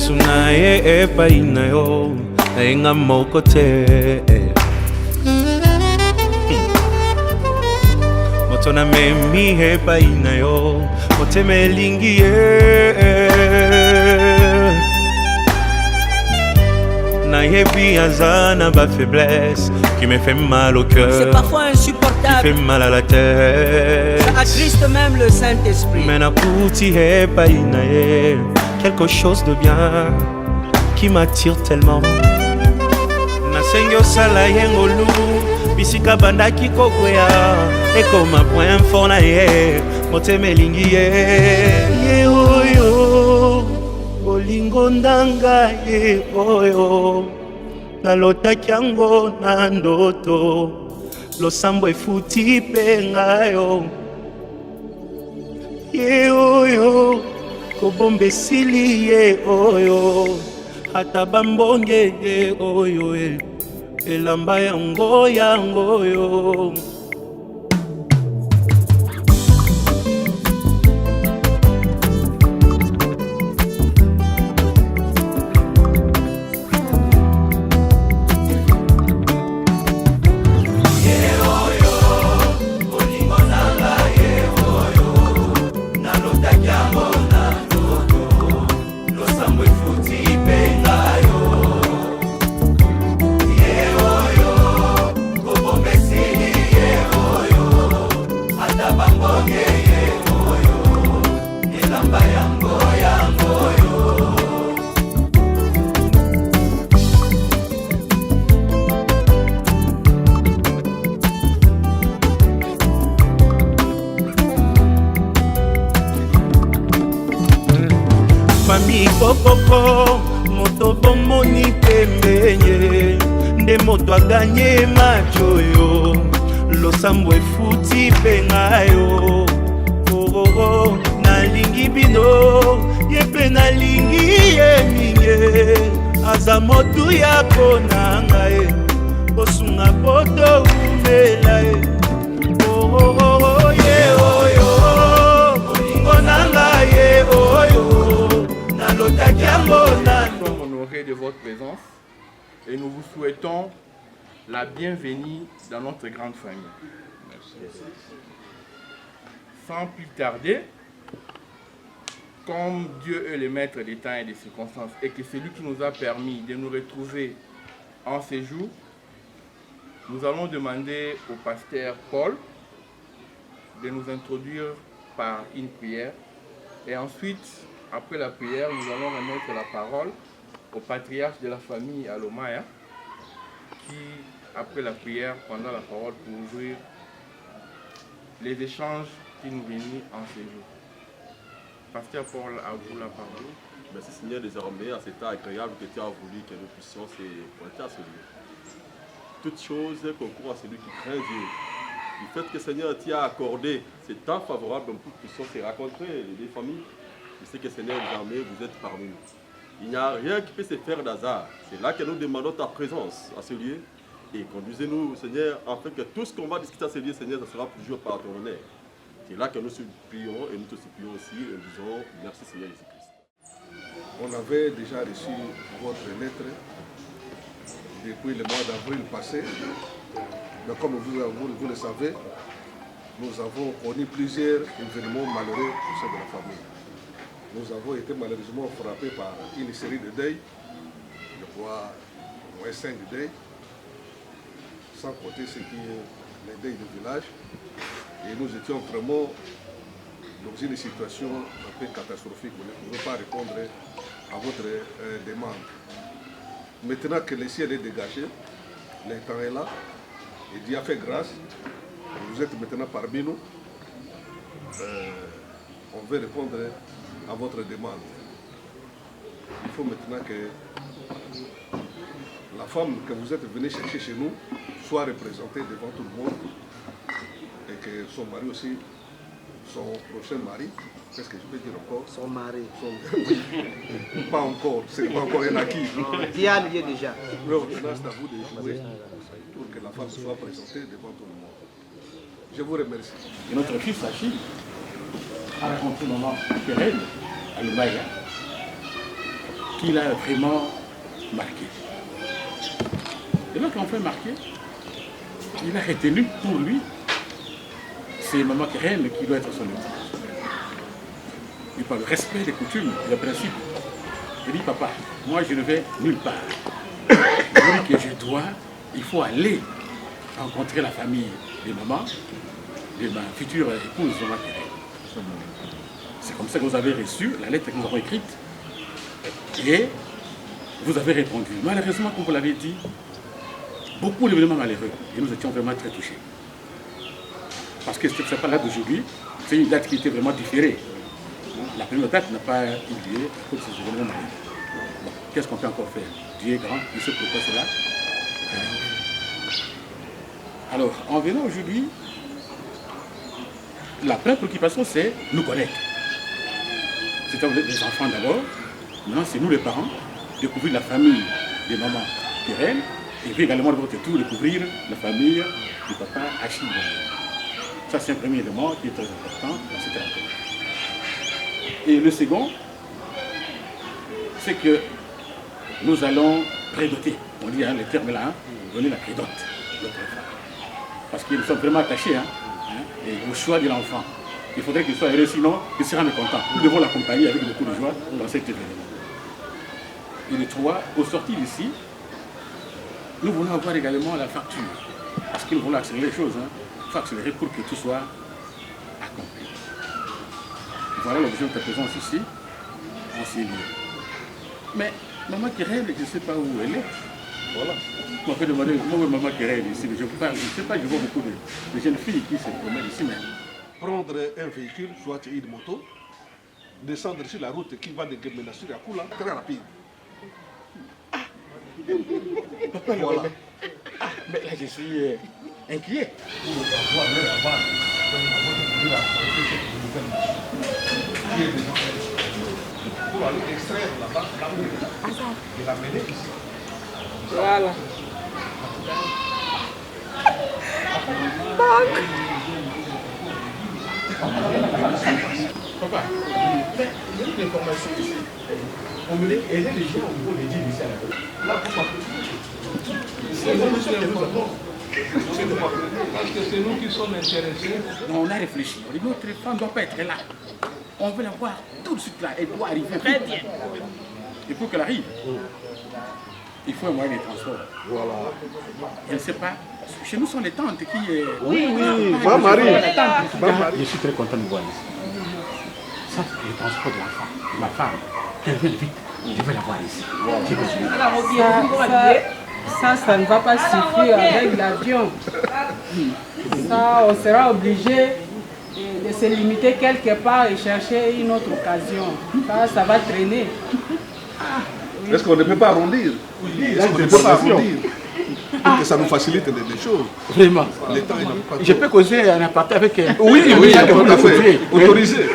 Sunaye epa inayo Ainga moko te Motona memi epa inayo Moteme lingi Nayebi azana ba faiblesse qui me fait mal au cœur. C'est parfois insupportable. Qui fait mal à la tête. Ça attriste même le Saint-Esprit. Mais nakuti epa inaye quelque chose de bien qui m'attire tellement. Nasengi osala yengolu bisika bandaki kokwea ekoma point fort na ye motema elingi ye oyo bolingo ndanga ye oyo nalotaki yango na ndoto losambo efuti mpe ngayo ye oyo kobomba esili ye oyo ata bambonge ye oyo elamba yango oyo Famille kokoko, moto bomoni pembenye nde moto aganye macho yo losambo efuti pengayo oh, nalingi bino yepe nalingi ye minye aza motu ya konanga ye osunga poto umela ye ye oyo olingo nanga ye oyo. Nous sommes honorés de votre présence et nous vous souhaitons la bienvenue dans notre grande famille. Merci. Sans plus tarder, comme Dieu est le maître des temps et des circonstances et que c'est lui qui nous a permis de nous retrouver en séjour, nous allons demander au pasteur Paul de nous introduire par une prière et ensuite, après la prière, nous allons remettre la parole au patriarche de la famille Alomaya qui, après la prière, prendra la parole pour ouvrir les échanges qui nous réunissent en séjour. Pasteur Paul, à vous la parole. Merci Seigneur des armées, à cet temps agréable que tu as voulu que nous puissions se pointer à ce lieu. Toute chose concourt à celui qui craint Dieu. Du fait que Seigneur t'y a accordé ce temps favorable pour que nous puissions se rencontrer, les deux familles, je sais que Seigneur des armées, vous êtes parmi nous. Il n'y a rien qui peut se faire d'hasard. C'est là que nous demandons ta présence à ce lieu. Et conduisez-nous, Seigneur, afin que tout ce qu'on va discuter à ce lieu, Seigneur, ça sera toujours par ton honneur. C'est là que nous supplions et nous te supplions aussi et nous disons merci Seigneur Jésus-Christ. On avait déjà reçu votre lettre depuis le mois d'avril passé. Mais comme vous le savez, nous avons connu plusieurs événements malheureux au sein de la famille. Nous avons été malheureusement frappés par une série de deuils, je crois au moins 5 deuils, sans compter ce qui est les deuils du village. Et nous étions vraiment dans une situation un peu catastrophique. Vous ne pouvez pas répondre à votre demande. Maintenant que le ciel est dégagé, le temps est là, et Dieu a fait grâce, vous êtes maintenant parmi nous. On veut répondre à votre demande. Il faut maintenant que la femme que vous êtes venu chercher chez nous soit représentée devant tout le monde et que son mari aussi, son prochain mari, qu'est-ce que je peux dire encore? Son mari. Oui. Pas encore, c'est pas encore un acquis. Diane y est déjà. Alors maintenant c'est à vous de jouer pour que la femme soit présentée devant tout le monde. Je vous remercie. Et notre fils Achille a rencontré maman Thérèse à Lumaya, qui l'a vraiment marqué. Et l'autre enfant marqué, il a retenu pour lui, c'est Maman Keren qui doit être son exemple. Il parle du respect des coutumes, des principes. Il dit, papa, moi je ne vais nulle part. Il dit que il faut aller rencontrer la famille de maman, de ma future épouse, Maman Keren. C'est comme ça que vous avez reçu la lettre que nous avons écrite. Et vous avez répondu. Malheureusement, comme vous l'avez dit, beaucoup d'événements malheureux. Et nous étions vraiment très touchés. Parce que ce n'est pas là d'aujourd'hui, c'est une date qui était vraiment différée. La première date n'a pas eu lieu à cause de ces événements malheureux. Bon, qu'est-ce qu'on peut encore faire? Dieu est grand, il sait pourquoi c'est là. Alors, en venant aujourd'hui, la première préoccupation, c'est nous connaître. C'est-à-dire les enfants d'abord. Maintenant, c'est nous les parents, découvrir la famille des mamans Keren, et puis également de votre tour découvrir la famille du papa Achille. Ça, c'est un premier élément qui est très important dans cette rencontre. Et le second, c'est que nous allons prédoter. On dit le terme là, donner la prédote de notre enfant. Parce que nous sommes vraiment attachés et au choix de l'enfant. Il faudrait qu'il soit heureux, sinon il sera mécontent. Nous devons l'accompagner avec beaucoup de joie dans cet événement. Et le 3, au sortir d'ici, nous voulons avoir également la facture. Parce que nous voulons accélérer les choses. Il faut accélérer pour que tout soit accompli. Voilà l'objet de ta présence ici, en ces lieux. Mais Maman Keren, je ne sais pas où elle est. Voilà. On m'a fait demander où est Maman Keren ici. Mais je ne sais pas, je vois beaucoup de jeunes filles qui se promènent ici même. Prendre un véhicule, soit une moto, descendre sur la route qui va de Guéménassur à Koula, très rapide. Papa, voilà. Mais là, je suis inquiet. Pour aller extraire là-bas, et l'amener ici. Voilà. Papa, mais il y a une information ici. On me dit aider les gens au niveau des dîmes ici à la côte. Là, pourquoi? C'est l'information que nous avons. Parce que c'est nous qui sommes intéressés. Non, on a réfléchi. On dit notre femme ne doit pas être là. On veut la voir tout de suite là. Elle doit arriver très bien. Il faut qu'elle arrive. Il faut un moyen de transport. Voilà. Je ne sais pas. Chez nous, ce sont les tantes qui... Oui, ma Marie. Je suis très content de voir ici. Ça, c'est le transport de l'enfant, de ma femme. Qu'elle vienne vite. Je vais la voir ici. Ça ne va pas suffire avec l'avion. Ça, on sera obligé de se limiter quelque part et chercher une autre occasion. Ça va traîner. Est-ce qu'on ne peut pas arrondir? Est-ce qu'on ne peut pas arrondir? Pour que ça nous facilite des choses. Vraiment. Je peux causer un aparté avec elle. Oui, tout à fait. Autorisé.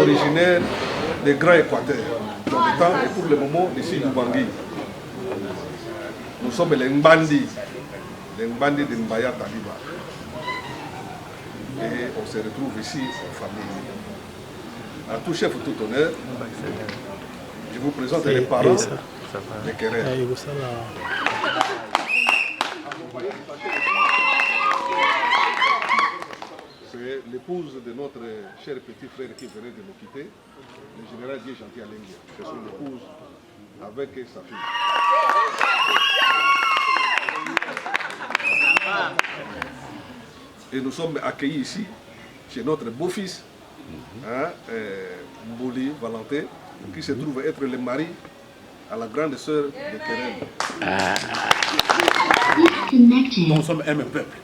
originaire des Grands Équateurs, dans le temps et pour le moment ici du Bangui. Nous sommes les Mbandi de Mbaya Taliba. Et on se retrouve ici en famille. À tout chef, tout honneur, je vous présente les parents de Keren. C'est l'épouse de notre cher petit frère qui venait de nous quitter, le général Dieu Gentil Alengia. C'est son épouse avec sa fille. Et nous sommes accueillis ici chez notre beau-fils, Mbouli Valentin, qui se trouve être le mari à la grande sœur de Keren. Nous sommes un même peuple,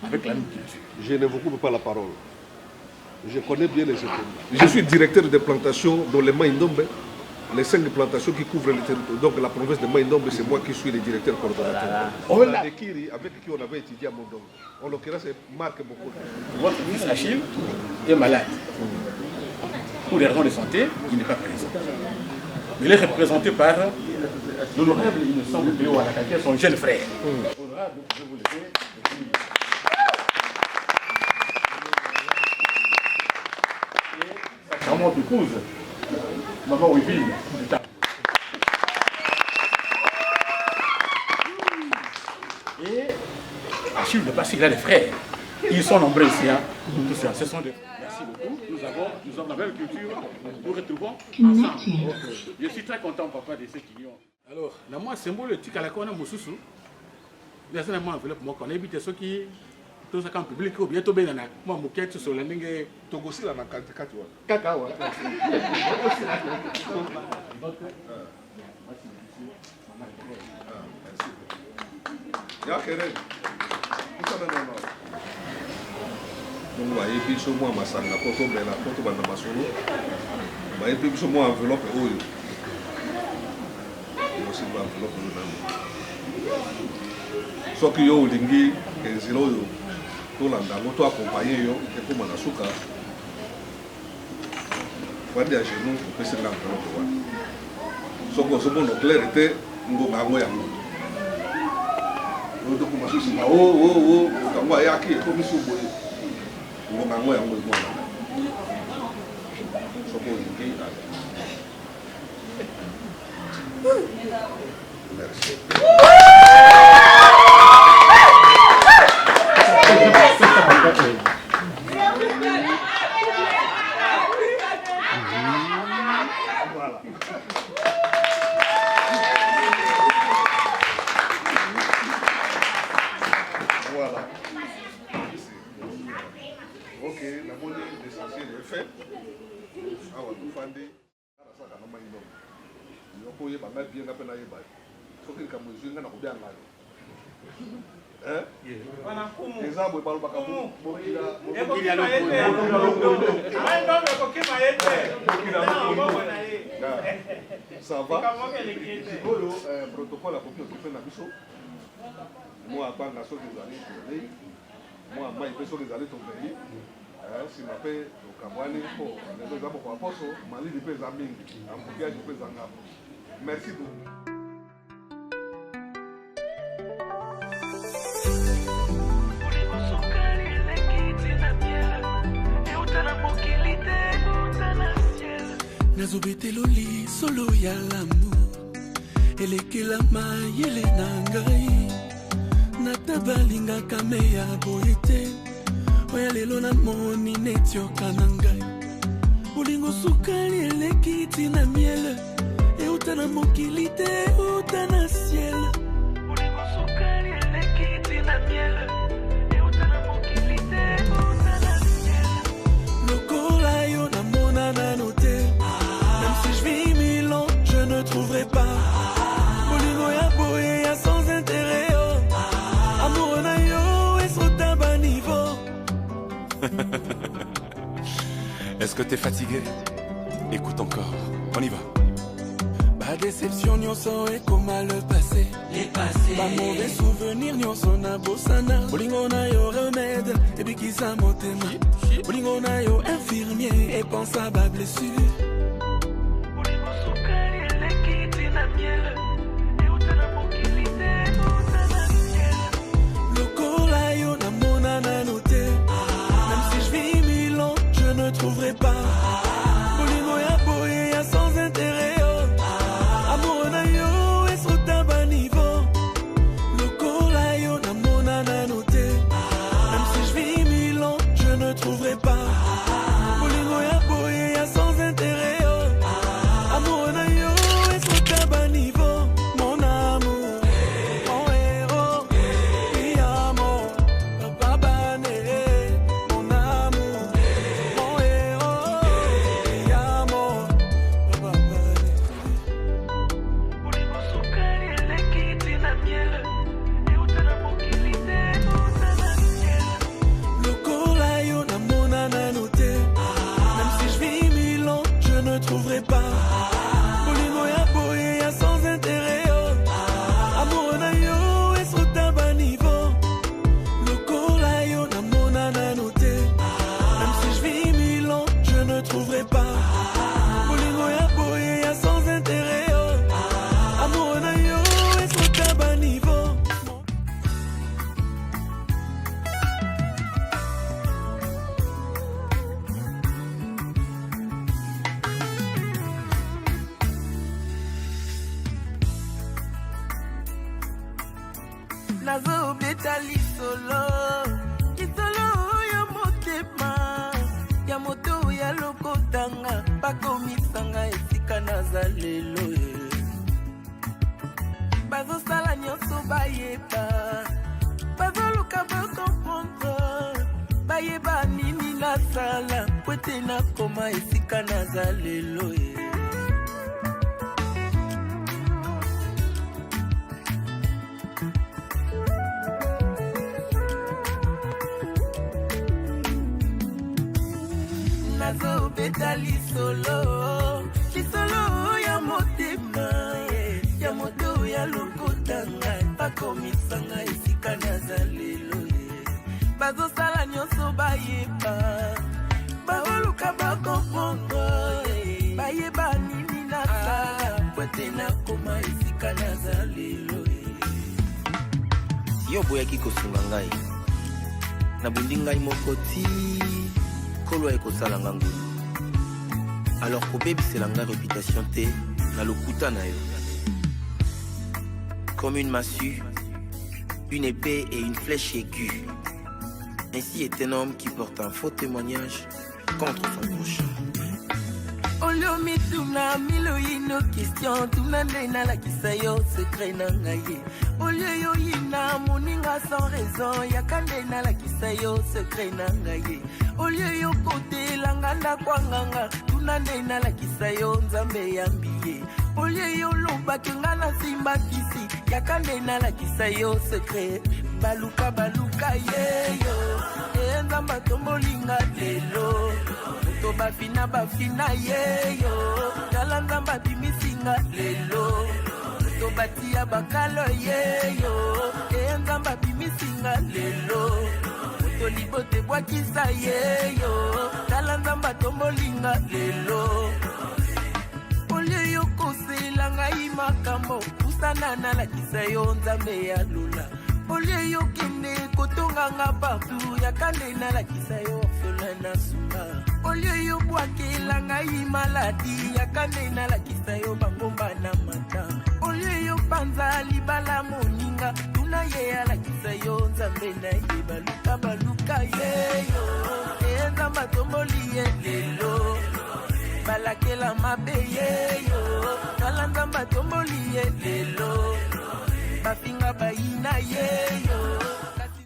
avec la même culture. Je ne vous coupe pas la parole. Je connais bien les écoles. Je suis directeur de plantation dans les Maïndombe, les 5 plantations qui couvrent le territoire. Donc la province de Maïndombe, c'est moi qui suis le directeur coordonnateur. On a des Kiri avec qui on avait étudié à Mondongo. En l'occurrence, c'est Marc Bokolo. Votre fils Achille est malade. Pour des raisons de santé, il n'est pas présent. Il est représenté par l'honorable, il me semble, Léo Alakaki, son jeune frère. Honorable, je vous le dis. Et sa charmante épouse, maman Wivine, du temps. Et Achille ne pas il a des frères. Ils sont nombreux ici. Hein. Tout ça, ce sont des... Merci beaucoup. Nous avons la même culture. Nous retrouvons ensemble. Je suis très content, papa, de ceux qui y ont. Alors, la moi, symbole, tu as la connais, Moussoussou. Les gens m'ont enveloppé, moi, on évite ceux qui. Tout ça, quand public, ou bien tout bien, moi, mon quête sur la ligne. Togo aussi, là, dans le Cacao. Ya Keren. Donc, vous voyez, puis sur moi, ma salle, la photo, mais la photo, ma solo. Vous voyez, puis sur moi, enveloppe, oh, et aussi, enveloppe, soit que yo, lingi, et zéro, yo, tout l'anda, tout accompagné, yo, et pour mon asuka. Vous voyez, à genoux, on peut se l'enveloppe, soit que ce bon, notre clair était, on va avoir un mot. Donc, je suis là, oh, quand on y a qui est comme ça, on va m'envoyer un mot. Merci. Voilà. Ok, la monnaie l'essentiel est fait. Ah, on va tout fonder. Ça, ça, on va y aller. On va y aller bien à peine à y aller. Faut que les Camerounais n'aient pas bien là. Hein? Les arbres parlent pas comme ça va? Protocole à copie occupé dans Bissau. Moi, à part la chose des années, moi, à Maïpé, sur les années, ton pays. Si ma paix, au Cameroun, les exemples pour Aposo, Mali, les pays amis, en Bouquet, les pays en merci beaucoup. Nazobeteloli solo ya l'amour elekela mayele na ngai natabalingaka me ya boye te oya lelo namoni neti oka na ngai bolingo sukali eleki tina miele euta na mokili te euta na ciel bolingo sukali eleki tina miele euta na mokili te euta na ciel lokola yo namona nano te. Même si je vis 1000 ans, je ne trouverai pas Bolingo ya boye ya sans intérêt oh. Amour na yo et son tabac niveau. Est-ce que t'es fatigué? Écoute encore, on y va. Pas déception, nyonso et comment le passé. Ba mauvais souvenir nyonso na bosana. Bolingo na yo remède, ebikisa motema. Bolingo na yo infirmier, et pense à ba blessure. Bolingo sukali elekiti na miel. Et utana mokilite, utana miel. Lokola yo na mona na note. Même si je vis 1000 ans, je ne trouverai pas. Bolingo ya boye ya sans intérêt. Amour na yo est sur ta niveau. Lokola yo na mona na note. Même si je vis 1000 ans, je ne trouverai pas. Bolingo ya boye ya sans intérêt. Amour na yo est sur ta niveau. Mon amour, mon héros, mi amor, papa bané. Mon amour, mon héros, mi amor, papa bané. Bolingo sukali elekiti na miel. Et utana mokilite, utana miel. Lokola yo na mona na note. Même si je vis 1000 ans, je ne trouverai pas. Bolingo ya boye ya sans intérêt. Amour na yo est sur ta niveau. Lokola yo na mona na note. Même si je vis 1000 ans, je ne trouverai pas. Bolingo ya boye ya sans intérêt. Amour na yo est sur ta niveau. Nazo beta lisolo Kisolo ya motema Ya moto ya lokotanga Bakomisanga esika naza lelo Bazo sala nyonso bayeba Bazo luka bakomprendre Bayeba nini nasala Pwete nakoma esika naza lelo Nazo beta lisolo ya motema Ya moto ya lokotanga Bakomisanga esika naza lelo Bazo sala nyonso bayeba Baoluka bakomprendre Bayeba nini nasala Pwete nakoma esika naza lelo Yo boyaki kosunga ngai Nabundi ngai mokoti Kolo ekosala nga ngulu Alors kobebisela nga réputation te Na lokuta na yo Comme une massue Une épée et une flèche aiguë Ainsi est un homme qui porte un faux témoignage Contre son prochain Olio mituna milo ino question Tuna ndena la kisayo secret na ngaye Olio yo ina moninga sans raison Yakandena la kisayo secret na ngaye Olio yo kote langanda kwa nganga Tuna ndena la kisayo nzambe yambiye Olio yo loba kengana simba kisi Yakandena la kisayo secret Baluka baluka yeyo Nzamba tombolinga lelo To bafina yeyo Tala nzamba bimisinga lelo To batia bakalo yeyo Nzamba bimisinga lelo To libote bwakisa yeyo Tala nzamba tombolinga lelo Olio yo kosela ngai makambo Usana na lakisa yo nzambe ya lula Olio yo kende kotonga nga partout Yakande na lakisa yo orphelin na sunga Olio yo bwakela ngai maladi Yakande na lakisa yo bangomba na mata Olio yo panza libala moninga Tuna ye alakisa yo nzambe na ye Baluka baluka yeyo Nzamba tomboli ye lelo Balakela mabe yeyo Kala nzamba tomboli ye lelo Bafinga baina yeyo